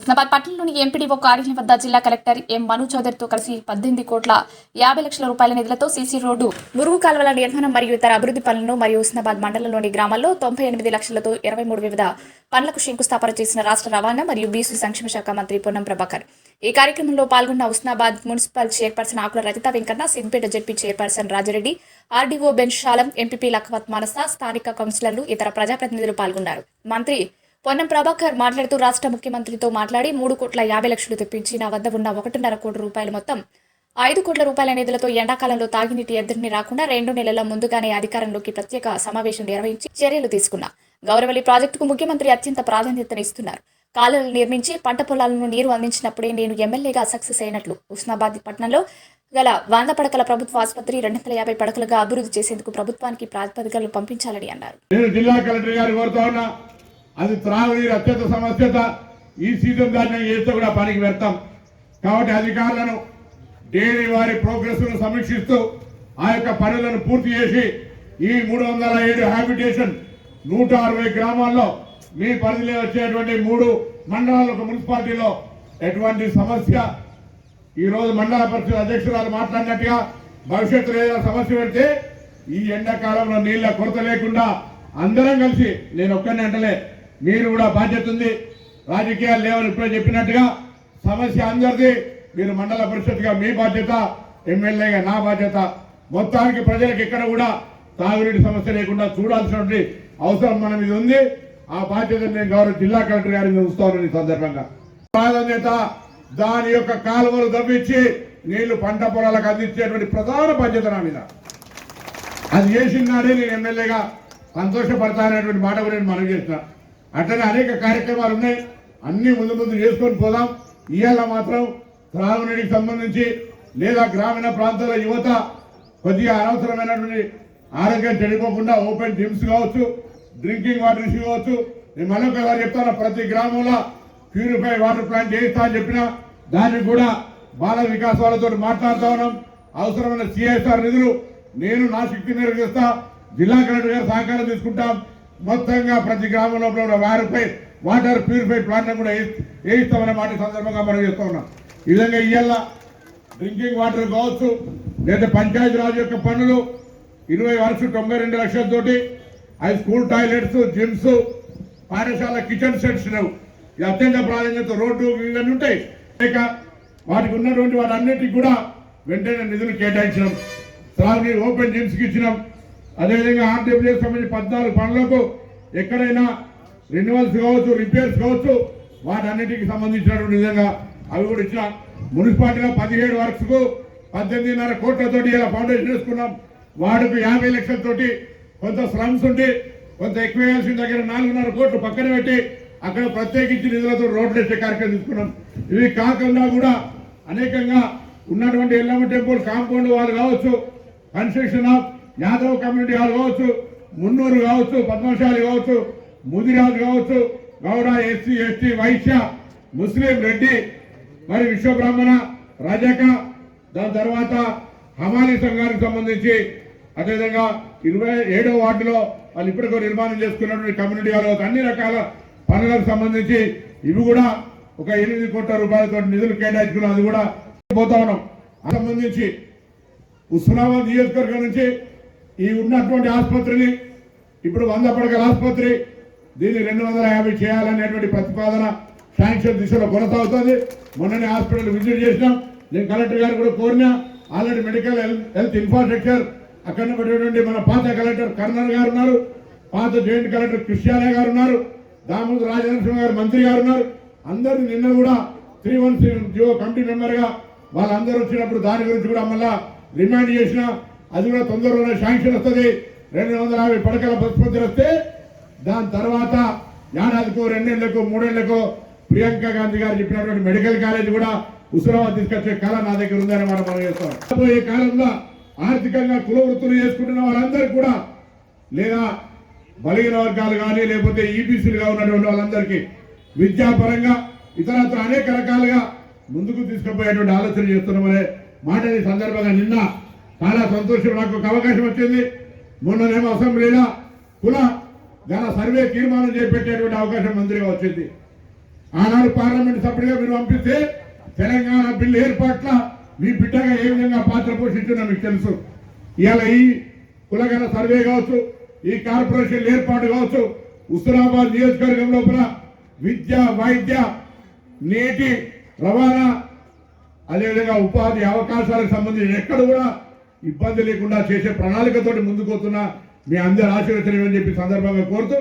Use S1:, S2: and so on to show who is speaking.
S1: హుస్నాబాద్ పట్టణంలోని ఎంపీడీఓ కార్యాలయం వద్ద జిల్లా కలెక్టర్ ఎం మను చౌదరితో కలిసి 18,50,00,000 రూపాయల నిధులతో సీసీ రోడ్డు, మురుగు కాలువల నిర్మాణం మరియు ఇతర అభివృద్ధి పనులను మరియు హుస్నాబాద్ మండలంలోని గ్రామాల్లో 98 లక్షలతో 23 వివిధ పనులకు శంకుస్థాపన చేసిన రాష్ట్ర రవాణా మరియు బీసీ సంక్షేమ శాఖ మంత్రి పొన్నం ప్రభాకర్. ఈ కార్యక్రమంలో పాల్గొన్న Husnabad municipal chairperson Akula Rajitha Venkanna, Siddipet ZP chairperson Rajareddy, RDO Benshalam, MPP Lakhavat Manasa, స్థానిక కౌన్సిలర్లు, ఇతర ప్రజాప్రతినిధులు పాల్గొన్నారు. మంత్రి పొన్నం ప్రభాకర్ మాట్లాడుతూ రాష్ట్ర ముఖ్యమంత్రితో మాట్లాడి 3,50,00,000 తెప్పించి నా వద్ద ఉన్న 1.5 కోట్ల రూపాయలు మొత్తం 5 కోట్ల రూపాయల నిధులతో ఎండాకాలంలో తాగినీటి ఎద్దడిని రాకుండా 2 నెలల ముందుగానే అధికారంలోకి ప్రత్యేక సమావేశం నిర్వహించి చర్యలు తీసుకున్నా. గౌరవల్లి ప్రాజెక్టుకు ముఖ్యమంత్రి అత్యంత ప్రాధాన్యతనిస్తున్నారు. కాలువలు నిర్మించి పంట పొలాలను నీరు అందించినప్పుడే నేను ఎమ్మెల్యేగా సక్సెస్ అయినట్లు. హుస్నాబాద్ పట్టణంలో గల 100 పడకల ప్రభుత్వ ఆసుపత్రి 250 పడకలుగా అభివృద్ధి చేసేందుకు ప్రభుత్వానికి ప్రాతిపదికలు పంపించాలని అన్నారు.
S2: అది త్రాగునీరు అత్యంత సమస్యత. ఈ సీజన్ దాన్ని చేస్తే కూడా పనికి పెడతాం. కాబట్టి అధికారులను డైలీ వారి ప్రోగ్రెస్ ను సమీక్షిస్తూ ఆ యొక్క పనులను పూర్తి చేసి ఈ 307 హ్యాబిటేషన్ 160 గ్రామాల్లో మీ పరిధిలో వచ్చేటువంటి 3 మండలాల మున్సిపాలిటీలో ఎటువంటి సమస్య ఈరోజు మండల పరిషత్ అధ్యక్షురాలు మాట్లాడినట్టుగా భవిష్యత్తులో ఏదైనా సమస్య పెడితే ఈ ఎండాకాలంలో నీళ్ల కొరత లేకుండా అందరం కలిసి, నేను ఒక్కరిని అంటలే, మీరు కూడా బాధ్యత ఉంది. రాజకీయాలు లేవని ఇప్పుడే చెప్పినట్టుగా సమస్య అందరిది. మీరు మండల పరిషత్గా మీ బాధ్యత, ఎమ్మెల్యేగా నా బాధ్యత. మొత్తానికి ప్రజలకు ఎక్కడ కూడా తాగునీటి సమస్య లేకుండా చూడాల్సినటువంటి అవసరం మన మీద ఉంది. ఆ బాధ్యత నేను గౌరవ జిల్లా కలెక్టర్ గారిని ఉంచుతాను. ఈ సందర్భంగా ప్రాధాన్యత దాని యొక్క కాలువలు తవ్వించి నీళ్లు పంట పొలాలకు అందించేటువంటి ప్రధాన బాధ్యత నా మీద. అది చేసిన నాడే నేను ఎమ్మెల్యేగా సంతోషపడతాననేటువంటి మాట కూడా నేను మనవి చేసిన. అట్లనే అనేక కార్యక్రమాలు ఉన్నాయి, అన్ని ముందు చేసుకొని పోదాం. ఇవాళ మాత్రం త్రాగునీటికి సంబంధించి లేదా గ్రామీణ ప్రాంతాల యువత కొద్దిగా అనవసరమైనటువంటి ఆరోగ్యం చెడిపోకుండా ఓపెన్ జిమ్స్ కావచ్చు, డ్రింకింగ్ వాటర్ ఇష్యూ కావచ్చు. నేను మళ్ళొకసారి చెప్తాను, ప్రతి గ్రామంలో ప్యూరిఫై వాటర్ ప్లాంట్ చేయిస్తా అని చెప్పిన దానికి కూడా బాల వికాస్ వాళ్ళతో మాట్లాడుతూ ఉన్నాం. అవసరమైన సిఎస్ఆర్ నిధులు నేను నా శక్తి మేరకు చేస్తా. జిల్లా కలెక్టర్ గారు సహకారం తీసుకుంటాం. మొత్తంగా ప్రతి గ్రామంలో వారిపై వాటర్ ప్యూరిఫై ప్లాంట్ కూడా వేయిస్తామనే మాట సందర్భంగా మనం చేస్తూ ఉన్నాం. ఈ విధంగా ఇవాళ డ్రింకింగ్ వాటర్ కావచ్చు, లేదా పంచాయతీరాజ్ యొక్క పనులు 20 వరకు 92 లక్షలతోటి, అది స్కూల్ టాయిలెట్స్, జిమ్స్, పాఠశాల కిచెన్ సెట్స్ లేవు. ఇది అత్యంత ప్రాధాన్యత. రోడ్డు ఇవన్నీ ఉంటాయి. లేక వాటికి ఉన్నటువంటి వాటన్నిటికి కూడా వెంటనే నిధులు కేటాయించడం, త్రాగునీరు ఓపెన్ జిమ్స్కి ఇచ్చినాం. అదేవిధంగా ఆర్డబ్ల్యూఎస్ సంబంధించి 14 పనులకు ఎక్కడైనా రెన్యువల్స్ కావచ్చు, రిపేర్స్ కావచ్చు, వాటన్నిటికి సంబంధించినటువంటి విధంగా అవి కూడా ఇచ్చిన. మున్సిపాలిటీలో 17 వర్క్స్కు 18.5 కోట్లతోటి ఇలా ఫౌండేషన్ వేసుకున్నాం. వాటికి 50 లక్షలతోటి కొంత స్లమ్స్ ఉంటే కొంత ఎక్కువ వేయాల్సిన దగ్గర 4.5 కోట్లు పక్కన పెట్టి అక్కడ ప్రత్యేకించి నిధులతో రోడ్లు వేసే కార్యక్రమం తీసుకున్నాం. ఇవి కాకుండా కూడా అనేకంగా ఉన్నటువంటి ఎల్లమ్మ టెంపుల్ కాంపౌండ్ వాళ్ళు కావచ్చు, construction of Yadav community hall కావచ్చు, మున్నూరు కావచ్చు, పద్మశాలి కావచ్చు, ముదిరాజు కావచ్చు, గౌడ, ఎస్సీ, ఎస్టీ, వైశ్య, ముస్లిం, రెడ్డి, మరి విశ్వబ్రాహ్మణ, రజక, దాని తర్వాత హమాలి సంఘానికి సంబంధించి, అదేవిధంగా 27వ వార్డులో వాళ్ళు ఇప్పటికో నిర్మాణం చేసుకున్నటువంటి కమ్యూనిటీ హాల్, అన్ని రకాల పనులకు సంబంధించి ఇవి కూడా ఒక 8 కోట్ల రూపాయలతో నిధులు కేటాయించుకున్నాం. అది కూడా పోతా ఉన్నాం. సంబంధించి హుస్నాబాద్ నియోజకవర్గం నుంచి ఈ ఉన్నటువంటి ఆసుపత్రిని ఇప్పుడు 100 పడకల ఆసుపత్రి, దీన్ని 250 చేయాలనేటువంటి ప్రతిపాదన శాంక్షన్ దిశలో కొనసాగుతుంది. మొన్ననే హాస్పిటల్ విజిట్ చేసినాం. నేను కలెక్టర్ గారు కూడా కోరినా. ఆల్రెడీ మెడికల్ హెల్త్ ఇన్ఫ్రాస్ట్రక్చర్ అక్కడ పడేటువంటి మన పాత కలెక్టర్ కర్నల్ గారు ఉన్నారు, పాత జాయింట్ కలెక్టర్ కృష్ణాలయ గారు ఉన్నారు, దామోదర్ రాజనరసింహ గారు మంత్రి గారు ఉన్నారు. అందరూ నిన్న కూడా 310 కమిటీ మెంబర్గా వాళ్ళందరూ వచ్చినప్పుడు దాని గురించి కూడా మళ్ళా రిమాండ్ చేసిన. అది కూడా తొందరలోనే శాంక్షన్ వస్తుంది. 250 పడకల ఆసుపత్రి వస్తే దాని తర్వాత ఏడాదికో 2 నెలలకు 3 నెలలకు ప్రియాంక గాంధీ గారు చెప్పినటువంటి మెడికల్ కాలేజ్ కూడా హుస్నాబాద్ తీసుకొచ్చే కళ నా దగ్గర ఉందని మనం చేస్తాం. ఈ కాలంలో ఆర్థికంగా కుల వృత్తులు చేసుకుంటున్న వాళ్ళందరికీ కూడా, లేదా బలహీన వర్గాలు కానీ లేకపోతే ఈబీసీలుగా ఉన్నటువంటి వాళ్ళందరికీ విద్యాపరంగా ఇతరత్ర అనేక రకాలుగా ముందుకు తీసుకుపోయేటువంటి ఆలోచన చేస్తున్నామనే మాట ఈ సందర్భంగా నిన్న చాలా సంతోషం. నాకు ఒక అవకాశం వచ్చింది. మొన్ననేమో అసెంబ్లీలో కుల గల సర్వే తీర్మానం చేపట్టేటువంటి అవకాశం మంత్రిగా వచ్చింది. ఆనాడు పార్లమెంట్ సభ్యుడిగా మీరు పంపిస్తే తెలంగాణ బిల్లు ఏర్పాట్ల మీ బిడ్డగా ఏ విధంగా పాత్ర పోషించిందో మీకు తెలుసు. ఇవాళ ఈ కులగణ సర్వే కావచ్చు, ఈ కార్పొరేషన్ ఏర్పాటు కావచ్చు, హుస్నాబాద్ నియోజకవర్గం లోపల విద్య, వైద్య, నీటి, రవాణా, అదేవిధంగా ఉపాధి అవకాశాలకు సంబంధించి ఎక్కడ కూడా ఇబ్బంది లేకుండా చేసే ప్రణాళికతోటి ముందుకు పోతున్నా మీ అందరి ఆశీర్వచనం అని చెప్పి సందర్భంగా కోరుతూ